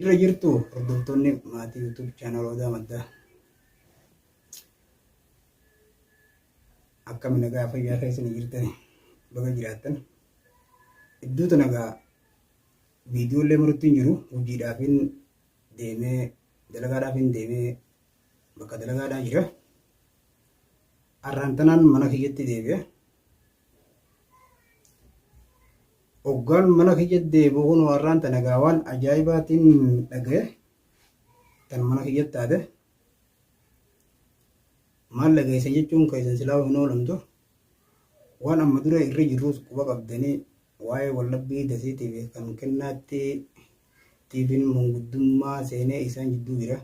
Irra jirtu hordoftoonni maatii YouTube channel Odaa Maddaa akkam nagaa fayyaa keessanii jirtani baga jiraattan iddoo nagaa viidiyoolee maruutti jiru hojiidhaafin deemee dalagaadhaafin deemee bakka dalagaadhaa jira arraantanaan mana kiyyatti deebi'e hoggaan mana kiyyatti deebi'u kun arraanta nagaa waan ajaa'ibaatiin dhaga'e kan mana kiyyatti taate maal dhageessan jechuun keessan silaa hin oolamtu waan amma dura irra jirrus quba qabdanii waa'ee wallabbii dasiitiif kan kennaatti tiifiin manguddummaa seenee isaan jidduu jira.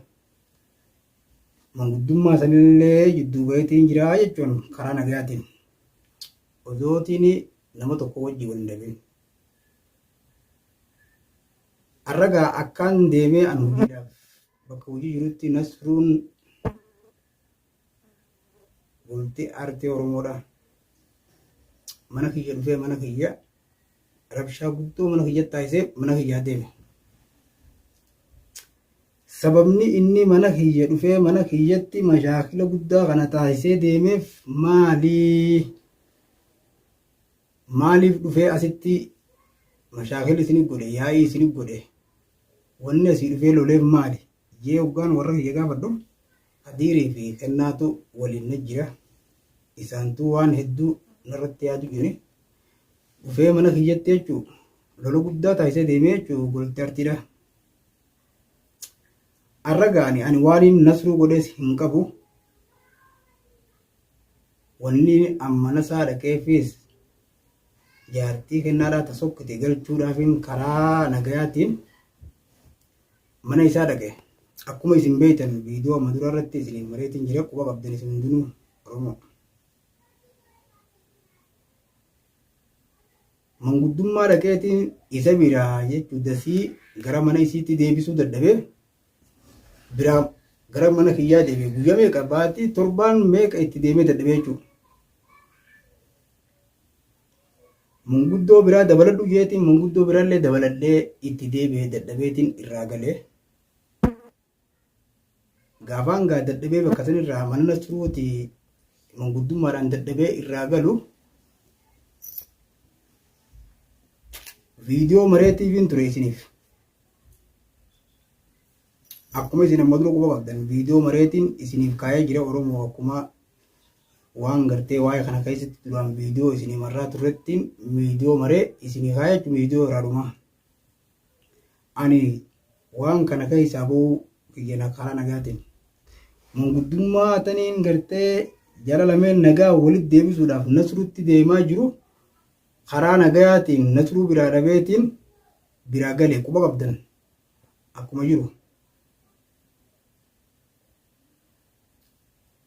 Manguddummaa sanillee jidduu baheetiin jira jechuun karaa nagaatiin osootiin nama tokko wajjii wal hin dhabin. Arragaa akkaan deemee an hojiidhaaf bakka hojii jirutti Nasruun bultii aartii Oromoodha. Mana kiyya dhufee mana kiyya rabshaa guddoo mana kiyyatti taasisee mana kiyyaa deeme. Sababni inni mana kiyya dhufee mana kiyyatti mashaakila guddaa kana taasisee deemeef maaliif dhufee asitti mashaakil isinii godhe yaa'ii isinii godhe wanni asii dhufee loleef maali jee hoggaan warra kiyya gaafadhu hadiirii fi kennaatu waliin jira isaantuu waan hedduu narratti yaadu jiru dhufee mana kiyyatti jechuu lola guddaa taasisee deemee jechuu golti artiidha. Arragaani ani waaniin Nasruu godhees hin qabu wanni ammana isaa dhaqeefis jaartii kennaadhaa tasokkite galchuudhaafin karaa nagayaatiin mana isaa dhaqe akkuma isin beektan viidiyoo amma dura irratti isin mareetiin jira quba qabdan isin hundinuu Oromoo. Manguddummaa dhaqeetiin isa biraa jechuu dasii gara mana isiitti deebisuu dadhabee biraa gara mana kiyyaa deebi'e guyyaa meeqa baatii torbaan meeqa itti deemee dadhabee jechuudha. Manguddoo biraa dabaladhu jeetiin manguddoo biraallee dabaladhee itti deebi'ee dadhabeetiin irraa galee gaafaan gaa dadhabee bakka san irraa mana Nasruuti manguddummaadhaan dadhabee irraa galu viidiyoo mareetiifiin ture isiniif. Akkuma isin amma dura quba qabdan viidiyoo mareetiin isiniif kaayee jira Oromoo akkuma waan gartee waa'ee kana keessatti duraan viidiyoo isinii marraa turrettiin viidiyoo maree isinii kaayee jechuun viidiyoo irraa ani waan kana keessaa ba'uu kiyyana karaa nagaatiin manguddummaa taniin gartee jara lameen nagaa walitti deebisuudhaaf Nasruutti deemaa jiru karaa nagayaatiin Nasruu biraa dhabeetiin biraa galee quba qabdan akkuma jiru.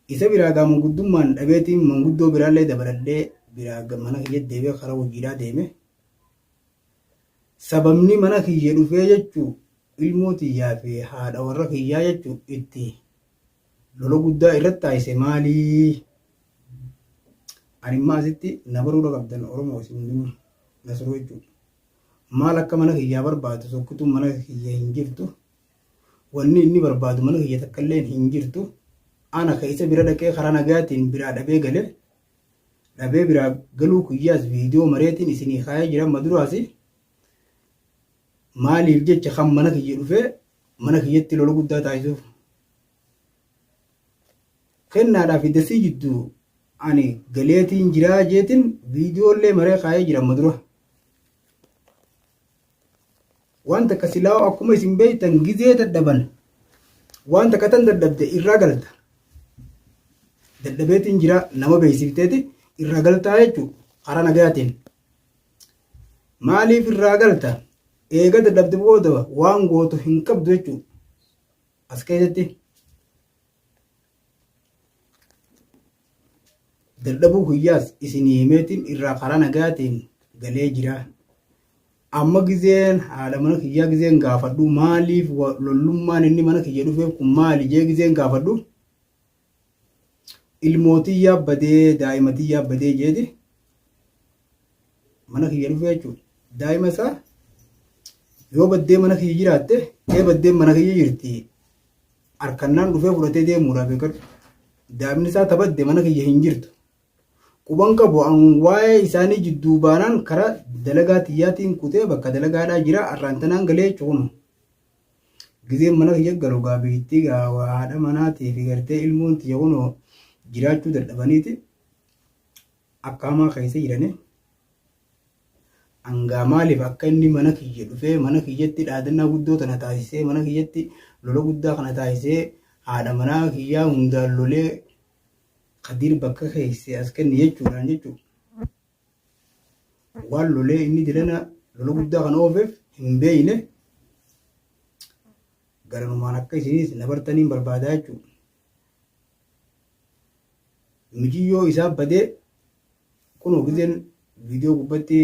Isa biraa gaa manguddummaan dhabeetiin manguddoo biraallee dabaladhee biraa mana kiyyatti deebi'ee karaa hojiidhaa deeme. Sababni mana kiyya dhufee jechuu ilmoo tiyyaa fi haadha warra kiyyaa jechuu itti lola guddaa irratti taasise maalii? Animmaa asitti na baruudha qabdan Oromoo isin Nasruu jechuudha. Maal akka mana kiyyaa barbaadu sokkituun mana kiyya hin jirtu. Wanni inni barbaadu mana kiyya takkallee hin jirtu. Ana keessa bira dhaqee karaa nagaatiin biraa dhabee galee dhabee biraa galuu kiyyaas viidiyoo mareetiin isinii kaayee jira maduraas maaliif jecha kan mana kiyya dhufee mana kiyyatti lola guddaa taasisuuf kennaadhaaf dasii jidduu ani galeetiin jiraa jeetiin viidiyoolee maree kaayee jira madura wanta akka silaa akkuma isin beektan gizee dadhaban wanta katan dadhabde irraa galta. Dadhabeetiin jira nama beeksifteeti irraa galtaa jechuudha karaa nagaatiin. Maaliif irraa galta? Eega dadhabde booda waan gootu hin qabdu jechuudha. As keessatti dadhabuu kiyyaas isinii himeetiin irraa karaa nagaatiin galee jira. Amma gizeen haadha mana kiyyaa gizeen gaafadhu maaliif lollummaan inni mana kiyya dhufeef kun maali jee gizeen gaafadhu ilmootii yaabbadee daa'imatii yaabbadee jeeti mana kiyya dhufee jechuudha. Daa'ima isaa yoo baddee mana kiyya jiraatte baddeen mana kiyya jirti harkannaan dhufee fudhatee deemuudhaaf eeggadhu. Daa'imni isaa tabadde mana kiyya hin jirtu. Quban qabu an waa'ee isaanii jidduu baanaan karaa dalagaa tiyyaatiin kutee bakka dalagaadhaa jira arraantanaan galee cuunu. Gizeen mana kiyya galu gaabiitti haadha manaatii fi gartee ilmoon tiyya kunoo jiraachuu dadhabaniiti akka hamaa keessa jirani. Angaa maaliif akka inni mana kiyya dhufee mana kiyyatti dhaadannaa guddoo tana taasisee mana kiyyatti lola guddaa kana taasisee haadha manaa kiyyaa hundaan lolee Qadir bakka keessa as kenni jechuudhaan jechuudha. Waan lolee inni dilana lola guddaa kana oofeef hin beeyne garanumaan akka isinis nabartaniin barbaadaa jechuudha. Mijiyyoo isaa badee kunoo gizeen viidiyoo gubbatti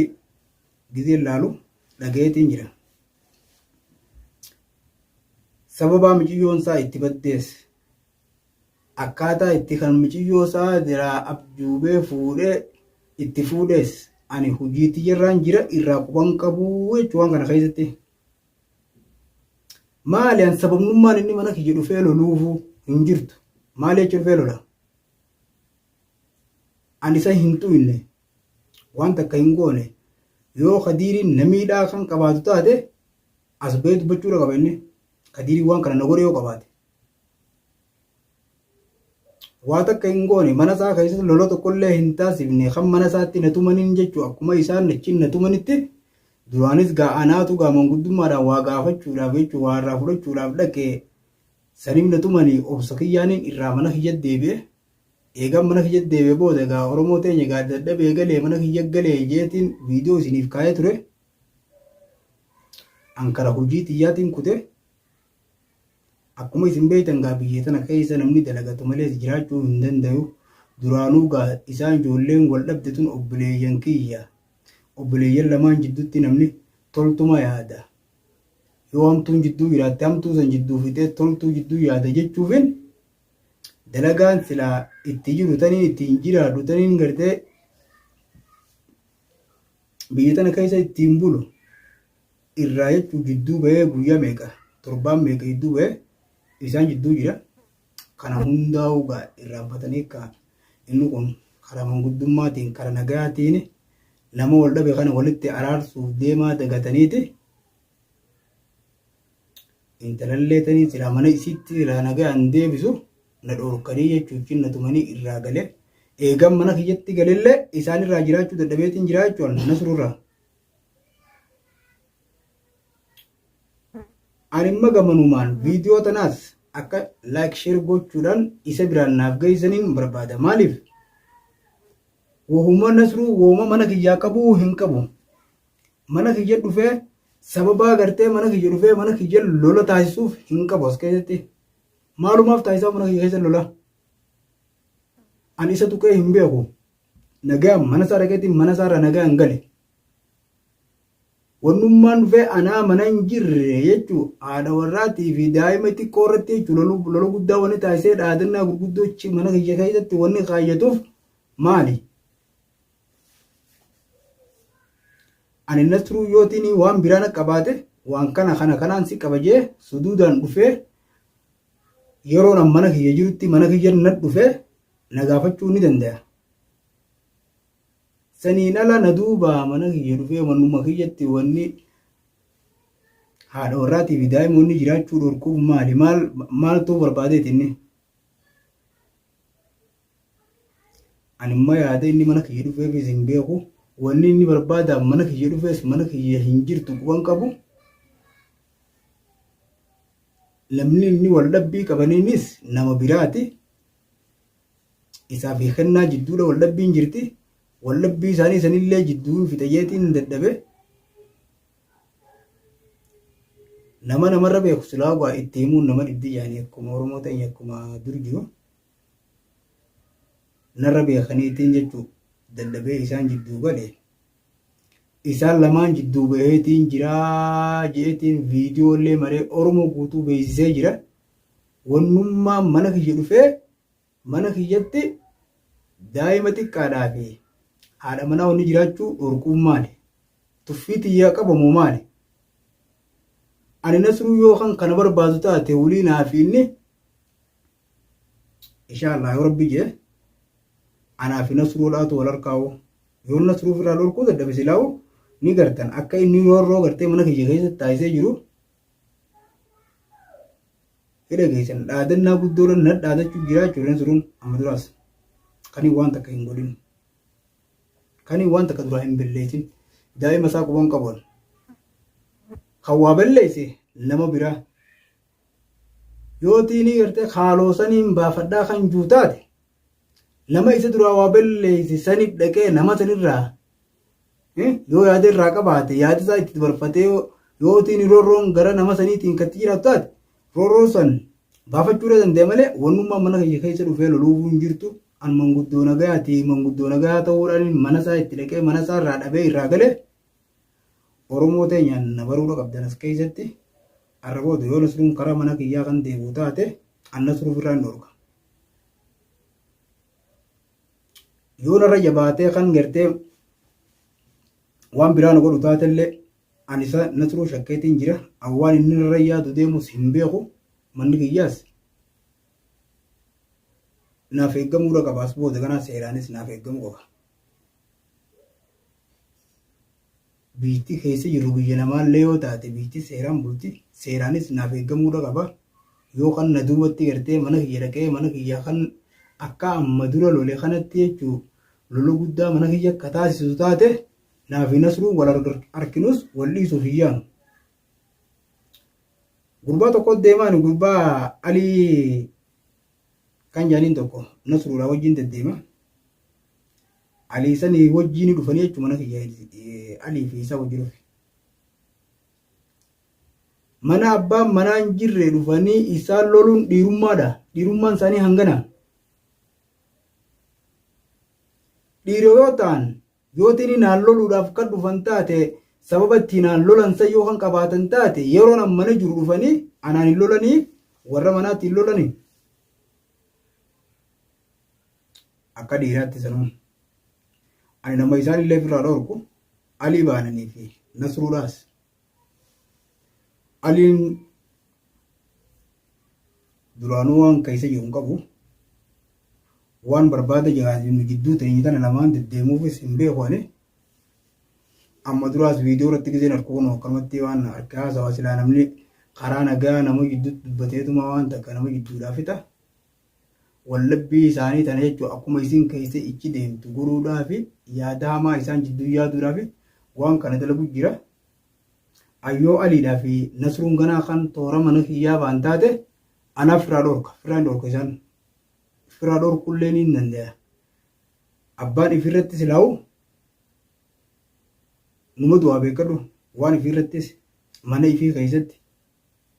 gizeen laalu dhagayeetiin jira. Sababaa mijiyyoon isaa itti baddees akkaataa itti kan mijiyyoo isaa diraa abjuubee fuudhee itti fuudhees ani hojii tiyyarraan jira irraa quban qabuu jechuun kana keessatti. Maali an sababnummaan inni mana kiyya dhufee loluufuu hin jirtu. Maali jechuun dhufee lola? Ani isa hin tu'inne waan takka hin goone yoo Qadiriin namiidhaa kan qabaatu taate as ba'ee dubbachuudha qaba inni. Qadiriin waan kana na godhe yoo qabaate. Waa takka hin goone mana isaa keessatti lola tokkollee hin taasifne kan mana isaatti na tumaniin jechuudha. Akkuma isaan achiin na tumanitti duraanis gaa'anaatu manguddummaadhaan waa gaafachuudhaaf jechuudha waa irraa fudhachuudhaaf dhaqee saniif na tumanii obsa kiyyaaniin irraa mana kiyya deebi'e. Eegan mana kiyya deebi'e booda egaa Oromoo teenya egaa dadhabee galee mana kiyya galee jeetiin viidiyoo isiniif kaa'ee ture. Ankara hojii tiyyaatiin kute. Akkuma isin beektan gaa biyya tana keessa namni dalagatu malee jiraachuu hin danda'u. Duraanuu gaa isaan ijoolleen wal dhabde tun obboleeyyan kiyya. Obboleeyyan lamaan jidduutti namni toltuma yaada. Yoo hamtuun jidduu jiraatte hamtuu san jidduu fitee toltuu jidduu yaada jechuufin dalagaan silaa itti jiru taniin ittiin jiraadhu taniin gartee biyya tana keessa ittiin bulu irraa jechuu jidduu bahee guyyaa meeqa torbaan meeqa jidduu bahee isaan jidduu jira. Kana hundaa'uu gaa irraanfatanii akka inni kun karaa manguddummaatiin karaa nagayaatiin nama wal dhabe kana walitti araarsuuf deemaa dagataniiti. Intalallee tanii silaa mana isitti silaa nagayaan deebisu na dhorkanii jechuun na tumanii irraa galee eegan mana kiyyatti galillee isaan irraa jiraachuu dadhabeetiin jiraachuun nasrurraa. Animma gamanumaan viidiyoo tanaas akka like share gochuudhaan isa biraan naaf geessaniin barbaada. Maaliif? Wohuma nasruu wooma mana kiyyaa qabuu hin qabu. Mana kiyya dhufee sababaa gartee mana kiyya dhufee mana kiyya lola taasisuuf hin qabu as keessatti. Maalumaaf taasisaa mana kiyya keessa lola? Ani isa tuqee hin beeku. Nagaa mana isaa dhaqeetiin mana isaarra nagaa hin gale. Wannummaan dhufee anaa mana hin jirre jechuun haadha warraatii fi daa'ima xiqqoo irratti jechuun lola guddaa wanni taasisee dhaadannaa gurguddoo mana kiyya keessatti wanni kaayyatuuf maali? Ani nasruu yootiin waan biraan qabaate waan kanaan si qabajee suduudhaan dhufee yeroo mana kiyya jirutti mana kiyya nat dhufee na gaafachuu ni danda'a. Saniin ala na duuba mana kiyya dhufee manuma kiyyatti wanni haadha warraatii fi daa'imoonni jiraachuu dhorkuuf maali? Maaltu barbaadeet inni? Animma yaada inni mana kiyya dhufeefis hin beeku. Wanni inni barbaadaaf mana kiyya dhufees mana kiyya hin jirtu quban qabu. Lamni inni wal dhabbii qabaniinis nama biraati. Isaaf kennaa jidduudha wal dhabbiin jirti. Wal dhabbii isaanii sanillee jidduu fixayeetiin dadhabe. Nama namarra beeku silaa waa itti himuun nama dhibdi yaanii akkuma Oromoo ta'e akkuma dur jiru. Narra beekaniitiin jechuudha. Dadhabee isaan jidduu gale. Isaan lamaan jidduu baheetiin jiraa jeetiin viidiyoolee maree Oromoo guutuu beeksisee jira. Wannummaa mana kiyya dhufee mana kiyyatti daa'ima xiqqaadhaa fi haadha manaa wanni jiraachuu dhorkuun maali? Tuffii xiyyaa qabamu maali? ani nasruu yoo kana barbaadu taate wulii naaf inni inshallah yoo rabbi jee anaaf nasruu laatu wal harkaa'u yoo nasruu firaa lorkuu dadhabe silaawu ni gartan akka inni roorroo gartee mana kiyya keessatti taasisee jiru fedha geessan dhaadannaa guddoodhaan na dhaadachuu jiraachuu nasruun amma duraas kanii waan takka hin godhin kanii waan takka duraa hin belleessin daa'ima isaa quban qabuun kan waa belleesse nama biraa yoo tiinii gartee haaloosaniin baafadhaa kan juutaate nama isa duraa waa belleesse sanif dhaqee nama sanirraa yoo yaada irraa qabaate yaada isaa itti barfatee yoo tiinii roorroon gara nama saniitiin katti jiraatu taate roorroo san baafachuu danda'e malee wannummaa mana kiyya keessa dhufee loluufuu hin jirtu an manguddoo nagayaa ta'uudhaan mana isaa itti dhaqee mana isaa irraa dhabee irraa galee Oromoo teenyaan na baruudha qabdan as keessatti arrabootu yoo nasruun karaa mana kiyyaa kan deebi'u taate an nasruuf irraa hin dhorka. Yoo narra jabaatee kan gartee waan biraa na godhu taatellee ani isa nasruu shakkeetiin jira awwaan inni narra yaadu deemus hin beeku manni kiyyaas naaf eeggamuudha qabaas booda kanaa seeraanis naaf eeggamuu qaba. Biitti keessa jiru biyya namaallee yoo taate biitti seeraan bulti seeraanis naaf eeggamuudha qaba. Yoo kan na duubatti gartee mana kiyya dhaqee mana kiyya kan akka amma dura lole kanatti jechuu lolo guddaa mana kiyya akka taasisu taate naaf nasruu wal arkinus wal dhiisuuf hin yaanu. Gurbaa tokko deemaan gurbaa Alii kan jaaniin tokko nasruudhaa wajjin deddeema. Alii sanii wajjin dhufanii jechuun mana kiyya Alii fi isaa wajjin dhufe. Mana abbaan manaa hin jirre dhufanii isaan loluun dhiirummaadha. Dhiirummaan isaanii hangana. Dhiiroo yoo ta'an yoo tini naan loluudhaaf kan dhufan taate sababa itti naan lolansa yoo kan qabaatan taate yeroo nan mana jiru dhufanii anaan hin lolanii warra manaatti hin lolanii. Akka dhiiraatti sanuun. Ani nama isaan illee firraa dhorku Alii baananii fi Nasruudhaas. Aliin duraanuu waan keessa jiru hin qabu. Waan barbaada jiraatinu gidduu ta'e tana lamaan deddeemuufis hin beekne. Amma duraas viidiyoo irratti giseen harkuun akkamatti waan harkaa haasawaa silaa namni karaa nagaa nama gidduutti dubbateetuma waan takka nama gidduudhaa fixa. Wallabbii isaanii tana jechuun akkuma isin keessa ichi deemtu guruudhaa fi yaada hamaa isaan jidduu yaaduudhaa fi waan kana dalagu jira. Ayyoo Aliidhaa fi Nasruun ganaa kan toora mana kiyyaa baan taate anaaf firaa dhorka isaan. Firaa dhorkullee ni danda'a. Abbaan ifirratti silaa'u numa du'aa beekadhu waan ifirrattis mana ifii keessatti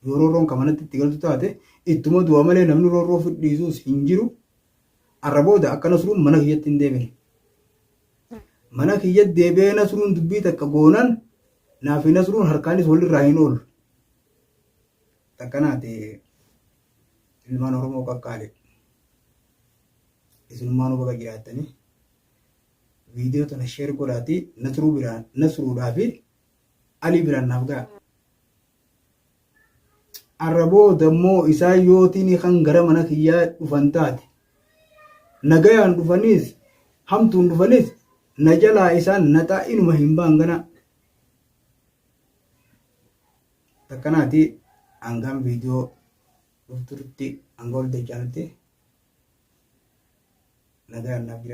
yoo roorroon kan manatti itti galtu taate ittuma du'a malee namni roorroo fidhiisuus hin jiru. Arrabooda akka Nasruun mana kiyyatti hin deebine. Mana kiyyatti deebi'ee Nasruun dubbii takka goonan naafi Nasruun harkaanis walirraa hin oolu. Takkanaate ilmaan Oromoo qaqqaale. Isinummaanuu baga jiraattanii viidiyoo tana sheer godhaatii Nasruudhaa fi Alii biraan naaf ga'a. Arrabooda immoo isaan yootiin kan gara mana kiyyaa dhufan taate nagayaan dhufanis hamtuun dhufanis na jalaa isaan naxaa inuma hin baangana. Takkanaati hangaan viidiyoo dhuftutti hanga ol dachaanutti nagayaan naaf jira.